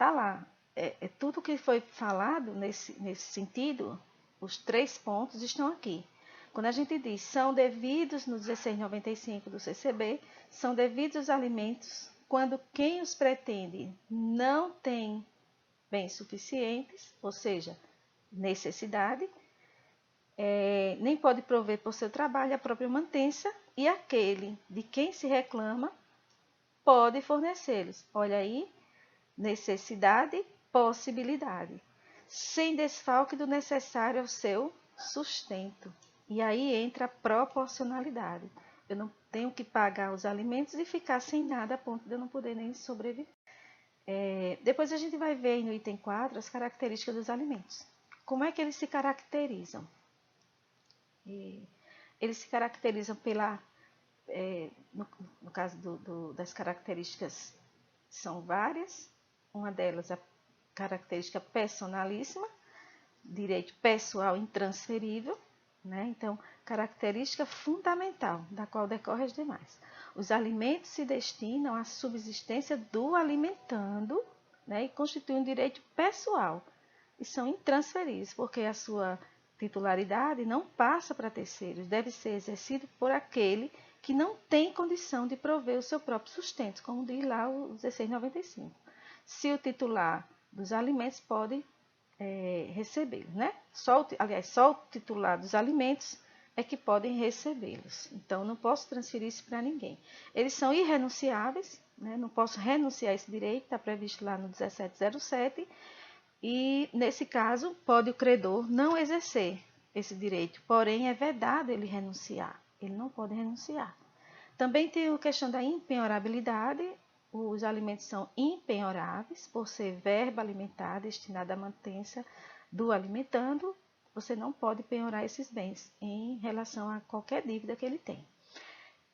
tá lá. Tudo que foi falado nesse sentido, os 3 pontos estão aqui. Quando a gente diz são devidos no 1695 do CCB, são devidos os alimentos quando quem os pretende não tem bens suficientes, ou seja, necessidade, nem pode prover por seu trabalho a própria mantença, e aquele de quem se reclama pode fornecê-los. Olha aí, necessidade, possibilidade, sem desfalque do necessário ao seu sustento. E aí entra a proporcionalidade. Eu não tenho que pagar os alimentos e ficar sem nada a ponto de eu não poder nem sobreviver. Depois a gente vai ver no item 4 as características dos alimentos. Como é que eles se caracterizam? Eles se caracterizam pela, no caso das características, são várias. Uma delas, a característica personalíssima, direito pessoal intransferível, né? Então, característica fundamental, da qual decorre as demais. Os alimentos se destinam à subsistência do alimentando, né? E constituem um direito pessoal e são intransferíveis, porque a sua titularidade não passa para terceiros, deve ser exercido por aquele que não tem condição de prover o seu próprio sustento, como diz lá o 1695. Se o titular dos alimentos pode recebê-los, né? Só o titular dos alimentos é que podem recebê-los. Então, não posso transferir isso para ninguém. Eles são irrenunciáveis, né? Não posso renunciar a esse direito, está previsto lá no 1707. E, nesse caso, pode o credor não exercer esse direito, porém é vedado ele renunciar. Ele não pode renunciar. Também tem a questão da impenhorabilidade. Os alimentos são impenhoráveis por ser verba alimentar destinada à mantença do alimentando. Você não pode penhorar esses bens em relação a qualquer dívida que ele tem.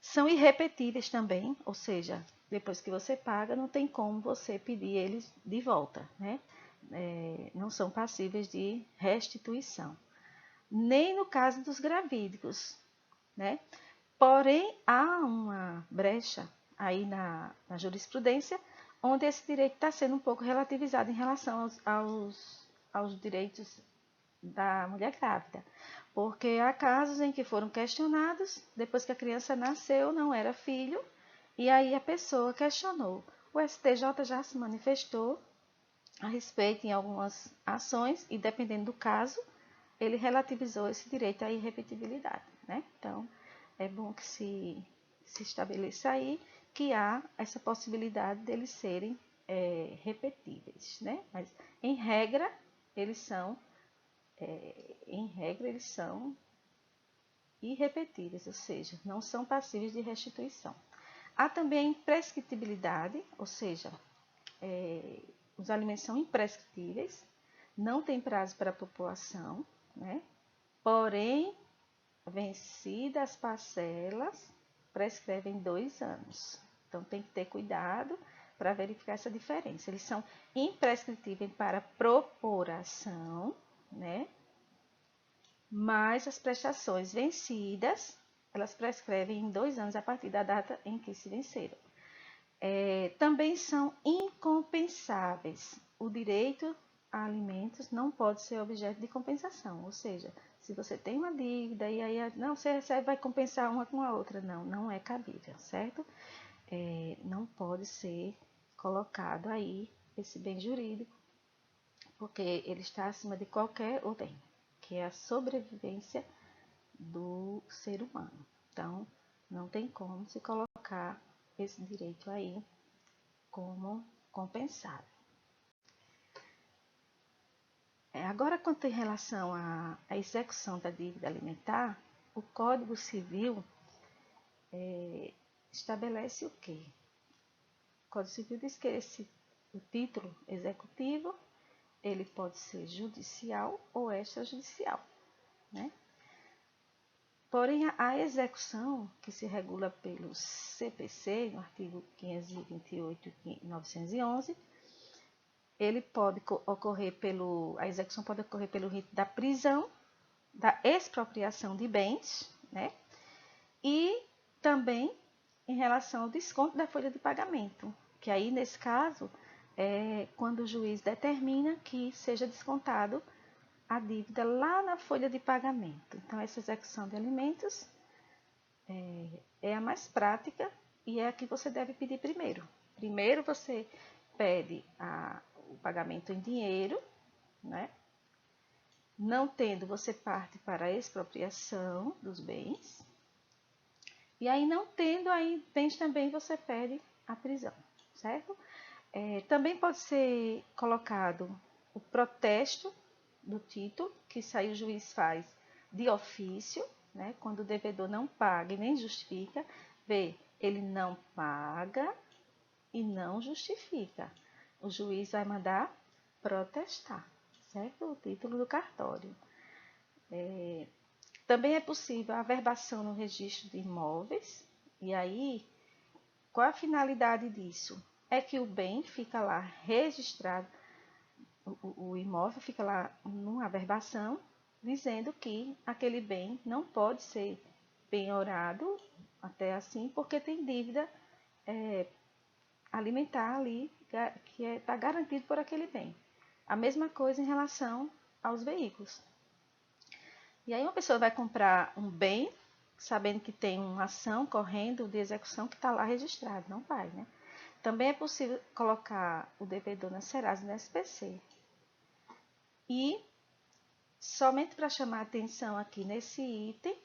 São irrepetíveis também, ou seja, depois que você paga, não tem como você pedir eles de volta, né? Não são passíveis de restituição. Nem no caso dos gravídicos, né? Porém, há uma brecha aí na jurisprudência, onde esse direito está sendo um pouco relativizado em relação aos direitos da mulher grávida. Porque há casos em que foram questionados, depois que a criança nasceu, não era filho, e aí a pessoa questionou. O STJ já se manifestou a respeito em algumas ações, e dependendo do caso, ele relativizou esse direito à irrepetibilidade, né? Então, é bom que se estabeleça aí que há essa possibilidade deles serem repetíveis, né? Mas, em regra, eles são irrepetíveis, ou seja, não são passíveis de restituição. Há também imprescritibilidade, ou seja, os alimentos são imprescritíveis, não tem prazo para a população, né? Porém, vencidas as parcelas, prescrevem 2 anos. Então, tem que ter cuidado para verificar essa diferença. Eles são imprescritíveis para proporação, né? Mas as prestações vencidas, elas prescrevem em 2 anos a partir da data em que se venceram. Também são incompensáveis. O direito a alimentos não pode ser objeto de compensação, ou seja, se você tem uma dívida e aí não, você recebe, vai compensar uma com a outra, não é cabível, certo? Não pode ser colocado aí esse bem jurídico, porque ele está acima de qualquer outro bem, que é a sobrevivência do ser humano. Então, não tem como se colocar esse direito aí como compensado. Agora, quanto em relação à execução da dívida alimentar, o Código Civil estabelece o quê? O Código Civil diz que o título executivo ele pode ser judicial ou extrajudicial, né? Porém, a execução, que se regula pelo CPC, no artigo 528 e 911, ele pode ocorrer a execução pode ocorrer pelo rito da prisão, da expropriação de bens, né? E também em relação ao desconto da folha de pagamento, que aí, nesse caso, é quando o juiz determina que seja descontado a dívida lá na folha de pagamento. Então, essa execução de alimentos é a mais prática e é a que você deve pedir primeiro. Primeiro você pede o pagamento em dinheiro, né? Não tendo, você parte para a expropriação dos bens. E aí, não tendo aí bens também, você pede a prisão, certo? Também pode ser colocado o protesto do título, que isso aí o juiz faz de ofício, né? Quando o devedor não paga e nem justifica, ele não paga e não justifica. O juiz vai mandar protestar, certo? O título do cartório. Também é possível a averbação no registro de imóveis. E aí, qual a finalidade disso? É que o bem fica lá registrado, o imóvel fica lá numa averbação, dizendo que aquele bem não pode ser penhorado até assim, porque tem dívida alimentar ali, que está garantido por aquele bem. A mesma coisa em relação aos veículos. E aí uma pessoa vai comprar um bem, sabendo que tem uma ação correndo de execução que está lá registrado, não vai, né? Também é possível colocar o devedor na Serasa e na SPC. E, somente para chamar a atenção aqui nesse item,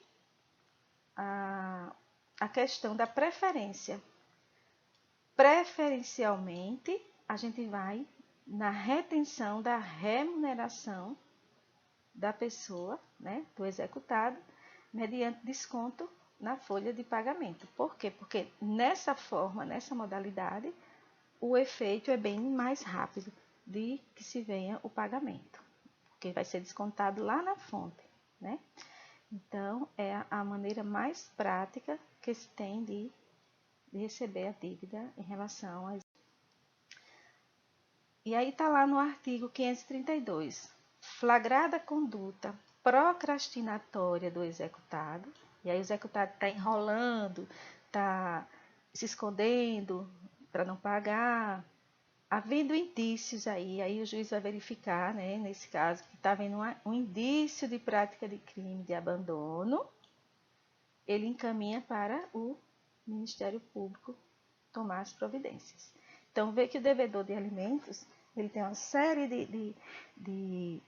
a questão da preferência. Preferencialmente, a gente vai na retenção da remuneração da pessoa, né, do executado, mediante desconto na folha de pagamento. Por quê? Porque nessa forma, nessa modalidade, o efeito é bem mais rápido de que se venha o pagamento, porque vai ser descontado lá na fonte, né? Então, é a maneira mais prática que se tem de receber a dívida em relação a... E aí está lá no artigo 532, flagrada conduta procrastinatória do executado, e aí o executado está enrolando, está se escondendo para não pagar, havendo indícios aí o juiz vai verificar, né, nesse caso, que está havendo um indício de prática de crime de abandono, ele encaminha para o Ministério Público tomar as providências. Então, vê que o devedor de alimentos, ele tem uma série de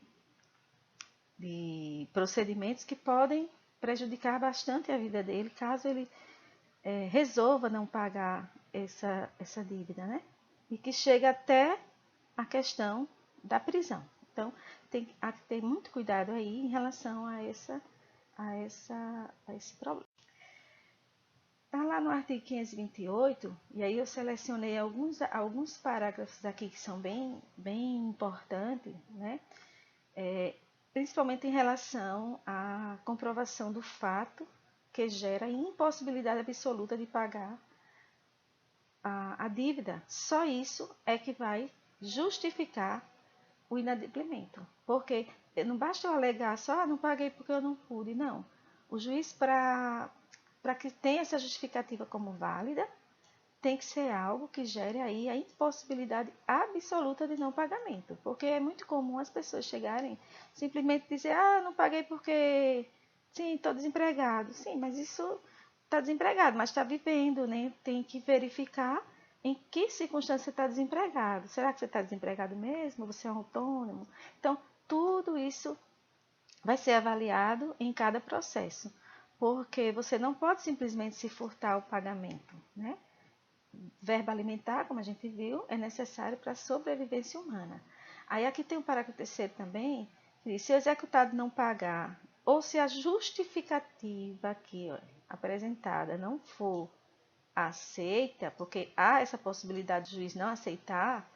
procedimentos que podem prejudicar bastante a vida dele, caso ele resolva não pagar essa dívida, né? E que chega até a questão da prisão. Então, tem que ter muito cuidado aí em relação a esse problema. Está lá no artigo 528, e aí eu selecionei alguns parágrafos aqui que são bem importantes, né? Principalmente em relação à comprovação do fato que gera impossibilidade absoluta de pagar a dívida. Só isso é que vai justificar o inadimplemento. Porque não basta eu alegar só, não paguei porque eu não pude, não. O juiz, para que tenha essa justificativa como válida, tem que ser algo que gere aí a impossibilidade absoluta de não pagamento. Porque é muito comum as pessoas chegarem simplesmente dizer, não paguei porque, sim, estou desempregado. Sim, mas isso está desempregado, mas está vivendo, né? Tem que verificar em que circunstância você está desempregado. Será que você está desempregado mesmo? Você é um autônomo? Então, tudo isso vai ser avaliado em cada processo. Porque você não pode simplesmente se furtar o pagamento, né? Verba alimentar, como a gente viu, é necessário para a sobrevivência humana. Aí aqui tem um parágrafo terceiro também, que diz, se o executado não pagar, ou se a justificativa aqui apresentada não for aceita, porque há essa possibilidade do juiz não aceitar,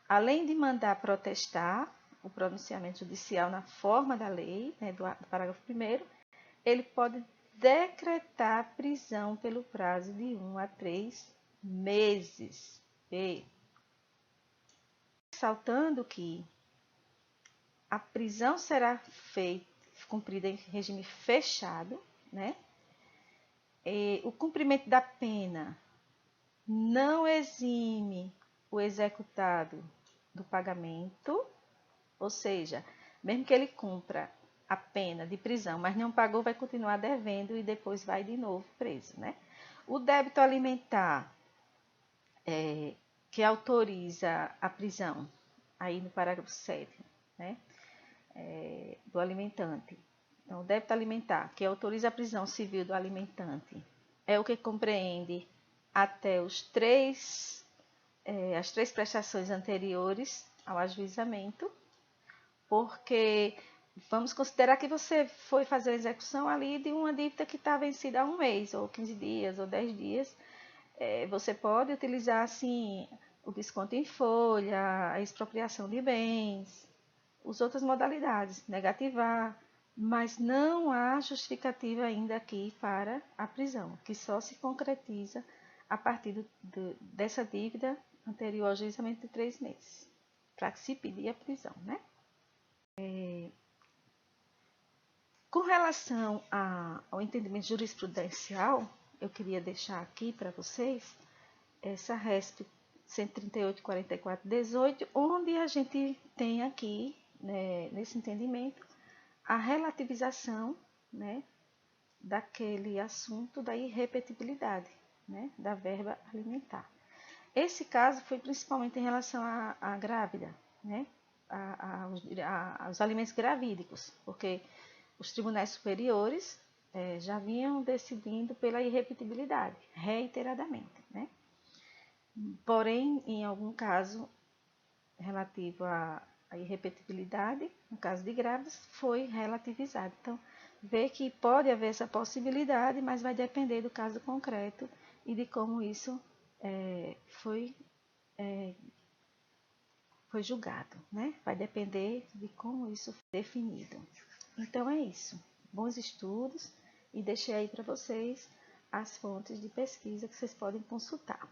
além de mandar protestar o pronunciamento judicial na forma da lei, né, do parágrafo 1º, ele pode decretar prisão pelo prazo de 1 a 3 meses. Ressaltando que a prisão será cumprida em regime fechado, né? O cumprimento da pena não exime o executado do pagamento, ou seja, mesmo que ele cumpra a pena de prisão, mas não pagou, vai continuar devendo e depois vai de novo preso, né? O débito alimentar, que autoriza a prisão, aí no parágrafo 7º, né? Do alimentante. Então, o débito alimentar, que autoriza a prisão civil do alimentante, é o que compreende até as três prestações anteriores ao ajuizamento, porque vamos considerar que você foi fazer a execução ali de uma dívida que está vencida há 1 mês, ou 15 dias, ou 10 dias. Você pode utilizar, assim, o desconto em folha, a expropriação de bens, as outras modalidades, negativar, mas não há justificativa ainda aqui para a prisão, que só se concretiza a partir dessa dívida anterior ao ajuizamento de 3 meses, para se pedir a prisão, né? Com relação ao entendimento jurisprudencial, eu queria deixar aqui para vocês essa RESP 138/44/18, onde a gente tem aqui, né, nesse entendimento, a relativização, né, daquele assunto da irrepetibilidade, né, da verba alimentar. Esse caso foi principalmente em relação à grávida, né, aos alimentos gravídicos, porque os tribunais superiores já vinham decidindo pela irrepetibilidade, reiteradamente, né? Porém, em algum caso relativo à irrepetibilidade, no caso de grávidas, foi relativizado. Então, vê que pode haver essa possibilidade, mas vai depender do caso concreto e de como isso foi julgado, né? Vai depender de como isso foi definido. Então, é isso. Bons estudos e deixei aí para vocês as fontes de pesquisa que vocês podem consultar.